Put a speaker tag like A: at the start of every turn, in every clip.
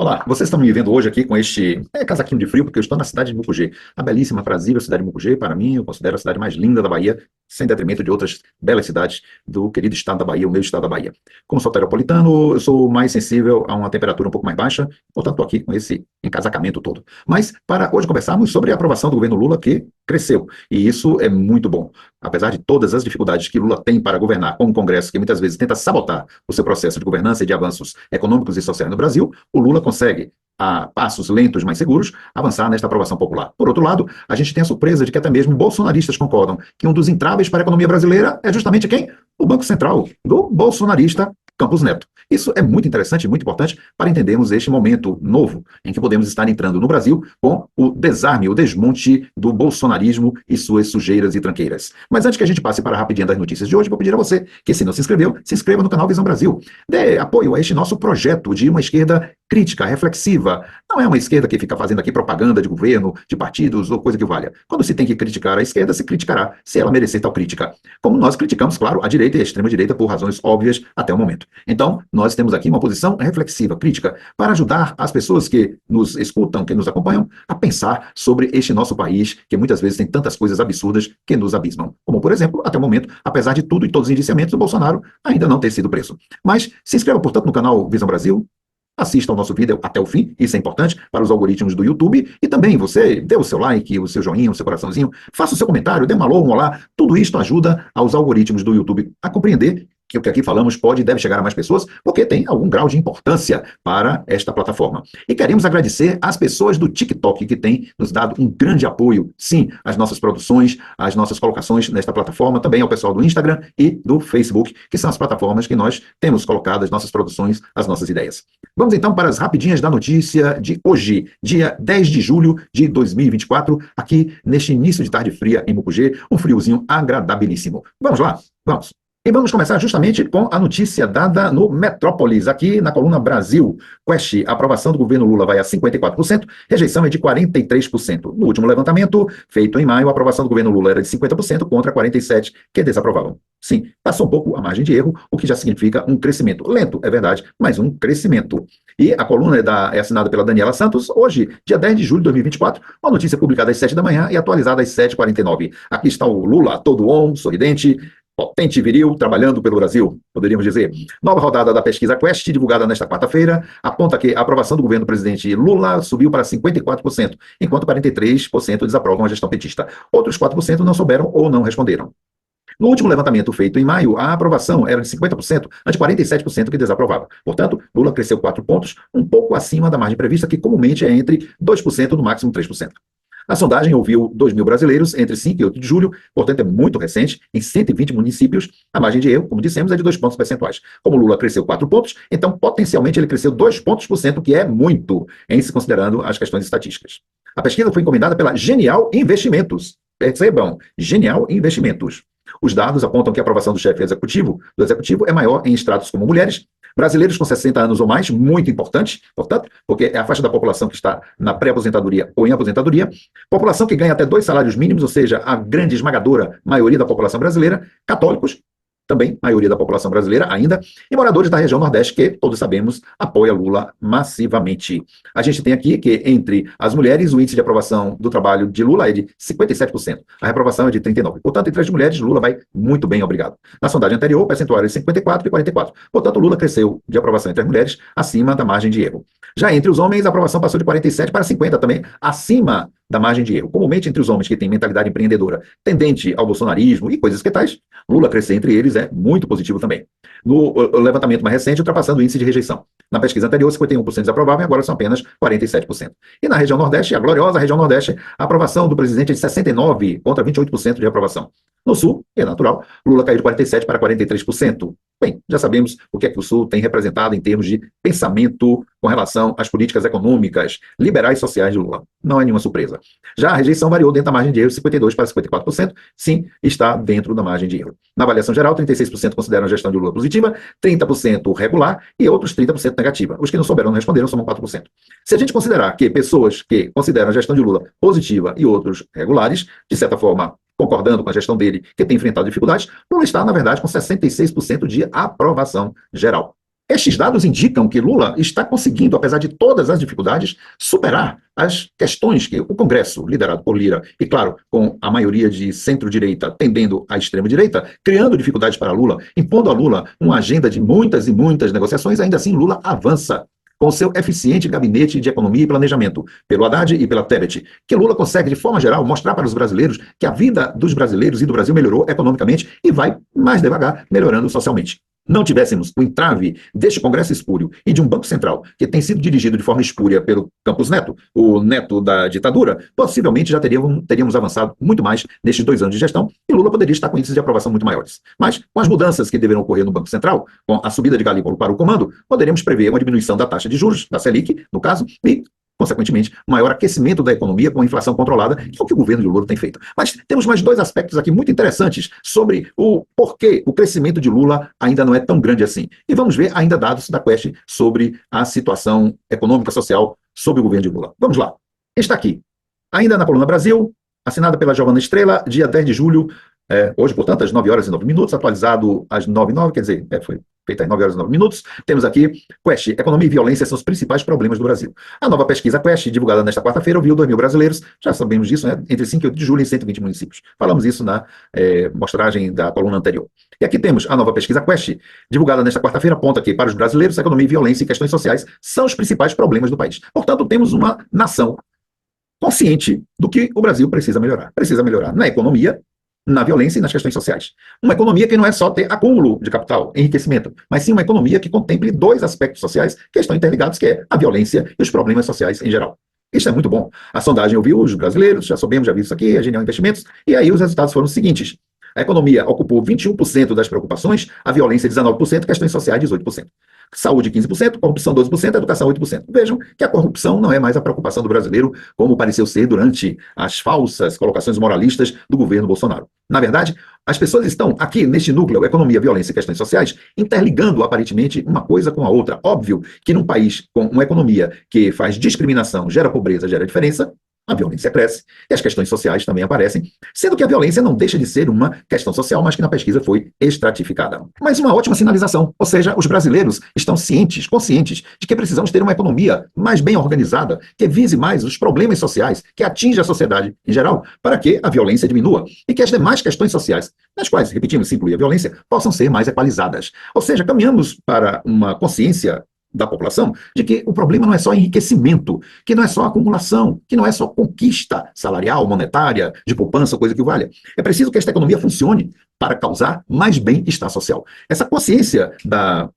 A: Olá, vocês estão me vendo hoje aqui com este casaquinho de frio, porque eu estou na cidade de Mucugê, a belíssima, aprazível cidade de Mucugê. Para mim, eu considero a cidade mais linda da Bahia, sem detrimento de outras belas cidades do querido estado da Bahia, o meu estado da Bahia. Como sou teropolitano, eu sou mais sensível a uma temperatura um pouco mais baixa, portanto, estou aqui com esse encasacamento todo. Mas, para hoje conversarmos sobre a aprovação do governo Lula, que cresceu, e isso é muito bom. Apesar de todas as dificuldades que Lula tem para governar com um Congresso que muitas vezes tenta sabotar o seu processo de governança e de avanços econômicos e sociais no Brasil, o Lula consegue, a passos lentos, mas seguros, avançar nesta aprovação popular. Por outro lado, a gente tem a surpresa de que até mesmo bolsonaristas concordam que um dos entraves para a economia brasileira é justamente quem? O Banco Central, do bolsonarista Campos Neto. Isso é muito interessante e muito importante para entendermos este momento novo em que podemos estar entrando no Brasil com o desarme, o desmonte do bolsonarismo e suas sujeiras e tranqueiras. Mas antes que a gente passe para a rapidinha das notícias de hoje, vou pedir a você que, se não se inscreveu, se inscreva no canal Visão Brasil. Dê apoio a este nosso projeto de uma esquerda crítica, reflexiva. Não é uma esquerda que fica fazendo aqui propaganda de governo, de partidos ou coisa que valha. Quando se tem que criticar a esquerda, se criticará, se ela merecer tal crítica. Como nós criticamos, claro, a direita e a extrema-direita por razões óbvias até o momento. Então, nós temos aqui uma posição reflexiva, crítica, para ajudar as pessoas que nos escutam, que nos acompanham, a pensar sobre este nosso país, que muitas vezes tem tantas coisas absurdas que nos abismam. Como, por exemplo, até o momento, apesar de tudo e todos os indiciamentos, o Bolsonaro ainda não ter sido preso. Mas se inscreva, portanto, no canal Visão Brasil, assista ao nosso vídeo até o fim, isso é importante para os algoritmos do YouTube, e também você dê o seu like, o seu joinha, o seu coraçãozinho, faça o seu comentário, dê um alô, um olá, tudo isso ajuda aos algoritmos do YouTube a compreender que o que aqui falamos pode e deve chegar a mais pessoas, porque tem algum grau de importância para esta plataforma. E queremos agradecer às pessoas do TikTok que têm nos dado um grande apoio, sim, às nossas produções, às nossas colocações nesta plataforma, também ao pessoal do Instagram e do Facebook, que são as plataformas que nós temos colocado as nossas produções, as nossas ideias. Vamos então para as rapidinhas da notícia de hoje, dia 10 de julho de 2024, aqui neste início de tarde fria em Mucugê, um friozinho agradabilíssimo. Vamos lá, vamos. E vamos começar justamente com a notícia dada no Metrópolis, aqui na coluna Brasil. Quest, a aprovação do governo Lula vai a 54%, rejeição é de 43%. No último levantamento, feito em maio, a aprovação do governo Lula era de 50% contra 47% que desaprovavam. Sim, passou um pouco a margem de erro, o que já significa um crescimento. Lento, é verdade, mas um crescimento. E a coluna é assinada pela Daniela Santos, hoje, dia 10 de julho de 2024, uma notícia publicada às 7 da manhã e atualizada às 7h49. Aqui está o Lula, todo on, sorridente, potente e viril, trabalhando pelo Brasil, poderíamos dizer. Nova rodada da pesquisa Quest, divulgada nesta quarta-feira, aponta que a aprovação do governo do presidente Lula subiu para 54%, enquanto 43% desaprovam a gestão petista. Outros 4% não souberam ou não responderam. No último levantamento feito em maio, a aprovação era de 50%, ante 47% que desaprovava. Portanto, Lula cresceu 4 pontos, um pouco acima da margem prevista, que comumente é entre 2%, no máximo 3%. A sondagem ouviu 2.000 brasileiros entre 5 e 8 de julho, portanto é muito recente, em 120 municípios. A margem de erro, como dissemos, é de 2 pontos percentuais. Como Lula cresceu 4 pontos, então potencialmente ele cresceu 2 pontos por cento, que é muito, em se considerando as questões estatísticas. A pesquisa foi encomendada pela Genial Investimentos. Percebam, Genial Investimentos. Os dados apontam que a aprovação do chefe do executivo é maior em estratos como mulheres, brasileiros com 60 anos ou mais, muito importante, portanto, porque é a faixa da população que está na pré-aposentadoria ou em aposentadoria, população que ganha até 2 salários mínimos, ou seja, a grande esmagadora maioria da população brasileira, católicos, também maioria da população brasileira ainda, e moradores da região Nordeste, que, todos sabemos, apoia Lula massivamente. A gente tem aqui que, entre as mulheres, o índice de aprovação do trabalho de Lula é de 57%, a reprovação é de 39%. Portanto, entre as mulheres, Lula vai muito bem, obrigado. Na sondagem anterior, o percentual era de 54% e 44%. Portanto, Lula cresceu de aprovação entre as mulheres, acima da margem de erro. Já entre os homens, a aprovação passou de 47% para 50% também, acima da margem de erro. Comumente, entre os homens que têm mentalidade empreendedora tendente ao bolsonarismo e coisas que tais, Lula crescer entre eles é muito positivo também. No levantamento mais recente, ultrapassando o índice de rejeição. Na pesquisa anterior, 51% desaprovavam e agora são apenas 47%. E na região Nordeste, a gloriosa região Nordeste, a aprovação do presidente é de 69% contra 28% de aprovação. No Sul, é natural, Lula caiu de 47% para 43%. Bem, já sabemos o que é que o Sul tem representado em termos de pensamento com relação às políticas econômicas, liberais e sociais de Lula. Não é nenhuma surpresa. Já a rejeição variou dentro da margem de erro, 52% para 54%. Sim, está dentro da margem de erro. Na avaliação geral, 36% consideram a gestão de Lula positiva, 30% regular e outros 30% negativa. Os que não souberam, não responderam, somam 4%. Se a gente considerar que pessoas que consideram a gestão de Lula positiva e outros regulares, de certa forma, concordando com a gestão dele, que tem enfrentado dificuldades, Lula está, na verdade, com 66% de aprovação geral. Estes dados indicam que Lula está conseguindo, apesar de todas as dificuldades, superar as questões que o Congresso, liderado por Lira, e claro, com a maioria de centro-direita tendendo à extrema-direita, criando dificuldades para Lula, impondo a Lula uma agenda de muitas e muitas negociações, ainda assim Lula avança com seu eficiente gabinete de economia e planejamento, pelo Haddad e pela Tebet, que Lula consegue, de forma geral, mostrar para os brasileiros que a vida dos brasileiros e do Brasil melhorou economicamente e vai, mais devagar, melhorando socialmente. Não tivéssemos o entrave deste Congresso espúrio e de um Banco Central que tem sido dirigido de forma espúria pelo Campos Neto, o neto da ditadura, possivelmente já teríamos avançado muito mais nestes 2 anos de gestão e Lula poderia estar com índices de aprovação muito maiores. Mas, com as mudanças que deverão ocorrer no Banco Central, com a subida de Galípolo para o comando, poderemos prever uma diminuição da taxa de juros, da Selic, no caso, e consequentemente, maior aquecimento da economia com a inflação controlada, que é o que o governo de Lula tem feito. Mas temos mais 2 aspectos aqui muito interessantes sobre o porquê o crescimento de Lula ainda não é tão grande assim. E vamos ver ainda dados da Quest sobre a situação econômica, social, sob o governo de Lula. Vamos lá. Está aqui, ainda na coluna Brasil, assinada pela Giovana Estrela, dia 10 de julho, hoje, portanto, às 9 horas e 9 minutos, atualizado às 9h09, quer dizer, foi feita às 9 horas e 9 minutos. Temos aqui, Quest, economia e violência são os principais problemas do Brasil. A nova pesquisa Quest, divulgada nesta quarta-feira, ouviu 2.000 brasileiros, já sabemos disso, né? Entre 5 e 8 de julho em 120 municípios. Falamos isso na mostragem da coluna anterior. E aqui temos a nova pesquisa Quest, divulgada nesta quarta-feira, aponta que, para os brasileiros, economia e violência e questões sociais são os principais problemas do país. Portanto, temos uma nação consciente do que o Brasil precisa melhorar. Precisa melhorar na economia, na violência e nas questões sociais. Uma economia que não é só ter acúmulo de capital, enriquecimento, mas sim uma economia que contemple 2 aspectos sociais que estão interligados, que é a violência e os problemas sociais em geral. Isso é muito bom. A sondagem ouviu os brasileiros, já soubemos, já vimos isso aqui, a Genial Investimentos, e aí os resultados foram os seguintes. A economia ocupou 21% das preocupações, a violência 19%, questões sociais 18%. Saúde 15%, corrupção 12%, educação 8%. Vejam que a corrupção não é mais a preocupação do brasileiro, como pareceu ser durante as falsas colocações moralistas do governo Bolsonaro. Na verdade, as pessoas estão aqui neste núcleo, economia, violência e questões sociais, interligando aparentemente uma coisa com a outra. Óbvio que num país com uma economia que faz discriminação, gera pobreza, gera diferença, a violência cresce e as questões sociais também aparecem, sendo que a violência não deixa de ser uma questão social, mas que na pesquisa foi estratificada. Mas uma ótima sinalização, ou seja, os brasileiros estão conscientes de que precisamos ter uma economia mais bem organizada, que vise mais os problemas sociais, que atinja a sociedade em geral, para que a violência diminua e que as demais questões sociais, nas quais, repetimos, se inclui a violência, possam ser mais equalizadas. Ou seja, caminhamos para uma consciência da população, de que o problema não é só enriquecimento, que não é só acumulação, que não é só conquista salarial, monetária, de poupança, coisa que valha. É preciso que esta economia funcione para causar mais bem-estar social. Essa consciência da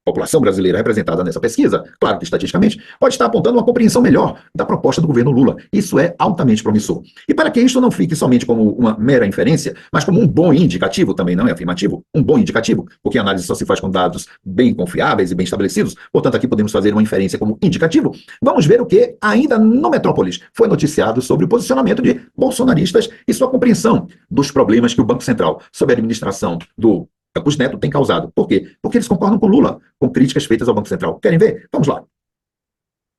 A: população brasileira representada nessa pesquisa, claro que estatisticamente, pode estar apontando uma compreensão melhor da proposta do governo Lula. Isso é altamente promissor. E para que isso não fique somente como uma mera inferência, mas como um bom indicativo, também não é afirmativo, um bom indicativo, porque a análise só se faz com dados bem confiáveis e bem estabelecidos, portanto aqui podemos fazer uma inferência como indicativo, vamos ver o que ainda no Metrópolis foi noticiado sobre o posicionamento de bolsonaristas e sua compreensão dos problemas que o Banco Central, sob a administração do Campos Neto, tem causado. Por quê? Porque eles concordam com Lula, com críticas feitas ao Banco Central. Querem ver? Vamos lá.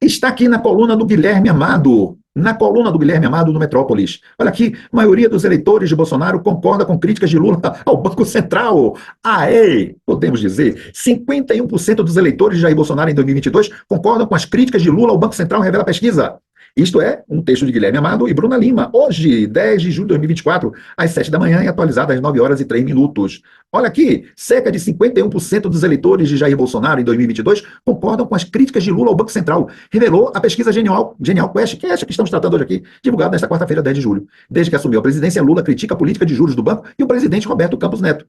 A: Está aqui na coluna do Guilherme Amado. Na coluna do Guilherme Amado no Metrópolis. Olha aqui, a maioria dos eleitores de Bolsonaro concorda com críticas de Lula ao Banco Central. Aê! Podemos dizer, 51% dos eleitores de Jair Bolsonaro em 2022 concordam com as críticas de Lula ao Banco Central, revela a pesquisa. Isto é um texto de Guilherme Amado e Bruna Lima, hoje, 10 de julho de 2024, às 7 da manhã e atualizado às 9 horas e 3 minutos. Olha aqui, cerca de 51% dos eleitores de Jair Bolsonaro em 2022 concordam com as críticas de Lula ao Banco Central, revelou a pesquisa Genial Quest, que é essa que estamos tratando hoje aqui, divulgada nesta quarta-feira, 10 de julho. Desde que assumiu a presidência, Lula critica a política de juros do banco e o presidente Roberto Campos Neto.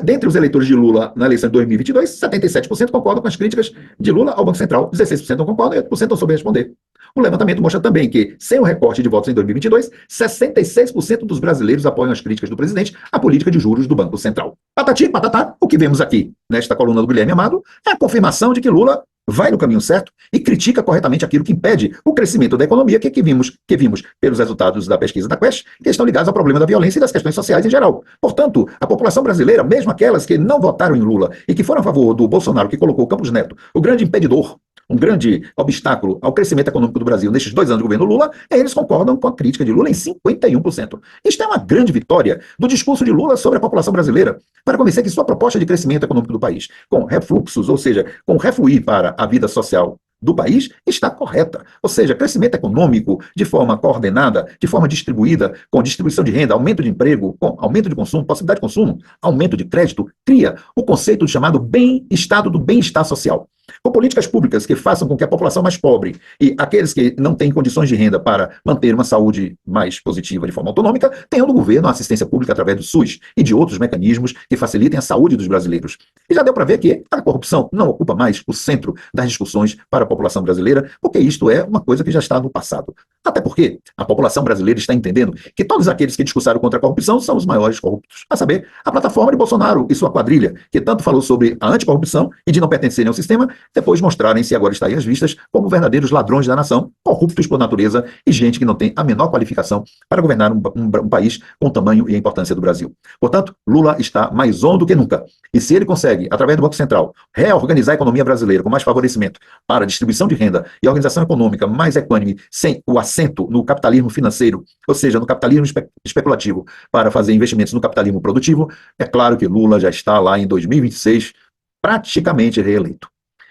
A: Dentre os eleitores de Lula na eleição de 2022, 77% concordam com as críticas de Lula ao Banco Central, 16% não concordam e 8% não soube responder. O levantamento mostra também que, sem o recorte de votos em 2022, 66% dos brasileiros apoiam as críticas do presidente à política de juros do Banco Central. Patati, patatá, o que vemos aqui nesta coluna do Guilherme Amado é a confirmação de que Lula vai no caminho certo e critica corretamente aquilo que impede o crescimento da economia que vimos pelos resultados da pesquisa da Quest, que estão ligados ao problema da violência e das questões sociais em geral. Portanto, a população brasileira, mesmo aquelas que não votaram em Lula e que foram a favor do Bolsonaro, que colocou o Campos Neto, o grande impedidor, um grande obstáculo ao crescimento econômico do Brasil nestes 2 anos do governo Lula, eles concordam com a crítica de Lula em 51%. Isto é uma grande vitória do discurso de Lula sobre a população brasileira, para convencer que sua proposta de crescimento econômico do país, com refluxos, ou seja, com refluir para a vida social do país, está correta. Ou seja, crescimento econômico de forma coordenada, de forma distribuída, com distribuição de renda, aumento de emprego, com aumento de consumo, possibilidade de consumo, aumento de crédito, cria o conceito de chamado estado do bem-estar social. Com políticas públicas que façam com que a população mais pobre e aqueles que não têm condições de renda para manter uma saúde mais positiva de forma autonômica, tenham do governo a assistência pública através do SUS e de outros mecanismos que facilitem a saúde dos brasileiros. E já deu para ver que a corrupção não ocupa mais o centro das discussões para a população brasileira, porque isto é uma coisa que já está no passado. Até porque a população brasileira está entendendo que todos aqueles que discursaram contra a corrupção são os maiores corruptos. A saber, a plataforma de Bolsonaro e sua quadrilha, que tanto falou sobre a anticorrupção e de não pertencerem ao sistema, depois mostrarem-se, agora está aí às vistas, como verdadeiros ladrões da nação, corruptos por natureza e gente que não tem a menor qualificação para governar um país com o tamanho e a importância do Brasil. Portanto, Lula está mais on do que nunca. E se ele consegue, através do Banco Central, reorganizar a economia brasileira com mais favorecimento para a distribuição de renda e a organização econômica mais equânime, sem o assento no capitalismo financeiro, ou seja, no capitalismo especulativo, para fazer investimentos no capitalismo produtivo, é claro que Lula já está lá em 2026 praticamente reeleito.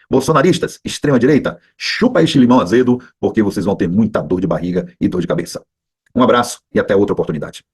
A: Bolsonaristas, extrema-direita, chupa este limão azedo, porque vocês vão ter muita dor de barriga e dor de cabeça. Um abraço e até outra oportunidade.